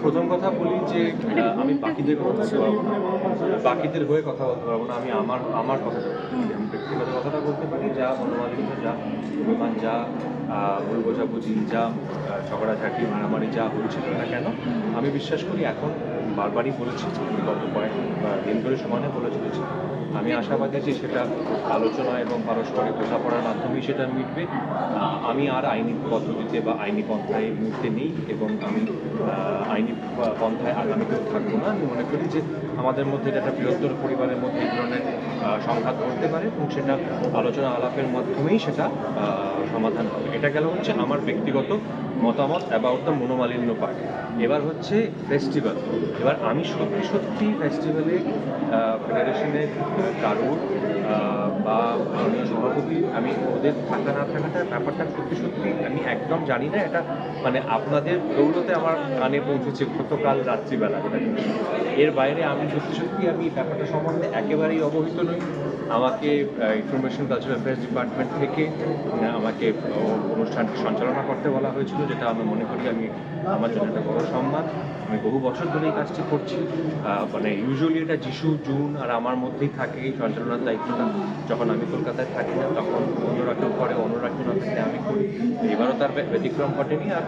প্রথম কথা বলি যে আমি বাকিদের কথা বলতে পারবো না, বাকিদের হয়ে কথা বলতে পারবো না। আমি আমার আমার কথাটা বলতে পারি, আমি ব্যক্তিগত কথাটা বলতে পারি। যা মনোমালিন্য, যা অভিমান, যা ভুল বোঝাবুঝি, যা ঝগড়াঝাঁটি মারামারি যা হচ্ছিল না কেন, আমি বিশ্বাস করি এখন বারবারই বলেছি, গত কয়েক দিন ধরে সমানে বলে চলেছি। আমি আশাবাদী যে সেটা আলোচনা এবং পারস্পরিক বোঝাপড়ার মাধ্যমেই সেটা মিটবে। আমি আর আইনি পদ্ধতিতে বা আইনি পন্থায় এই মুহূর্তে নেই এবং আমি আইনি পন্থায় আগামীতেও থাকবো না। আমি মনে করি যে আমাদের মধ্যে একটা বৃহত্তর পরিবারের মধ্যে এই ধরনের সংঘাত ঘটতে পারে এবং সেটা আলোচনা আলাপের মাধ্যমেই সেটা সমাধান হবে। এটা গেল হচ্ছে আমার ব্যক্তিগত মতামত অ্যাবাউট দ্য মনোমালিন্য পার্ট। এবার হচ্ছে ফেস্টিভ্যাল। এবার আমি সত্যি সত্যি ফেস্টিভ্যালে ফেডারেশনের কারোর বা মাননীয় সভাপতি, আমি ওদের থাকা না থাকাটা ব্যাপারটা সত্যি সত্যি আমি একদম জানি না। এটা মানে আপনাদের দৌলতে আমার কানে পৌঁছেছে গতকাল রাত্রিবেলা। এর বাইরে আমি সত্যি সত্যি আমি ব্যাপারটা সম্বন্ধে একেবারেই অবহিত নই। আমাকে ইনফরমেশন কালচারাল অ্যাফেয়ার্স ডিপার্টমেন্ট থেকে আমাকে অনুষ্ঠানটি সঞ্চালনা করতে বলা হয়েছিল, যেটা আমি মনে করি আমার জন্য একটা বড় সম্মান। আমি বহু বছর ধরে এই কাজটি করছি। মানে ইউজুয়ালি এটা যিশু, জুন আর আমার মধ্যেই থাকে এই সঞ্চালনার দায়িত্বটা। যখন আমি কলকাতায় থাকি না তখন অন্যরা কেউ করে, অন্যরা কেউ না থাকলে আমি করি। এবারও তার ব্যতিক্রম ঘটেনি। আর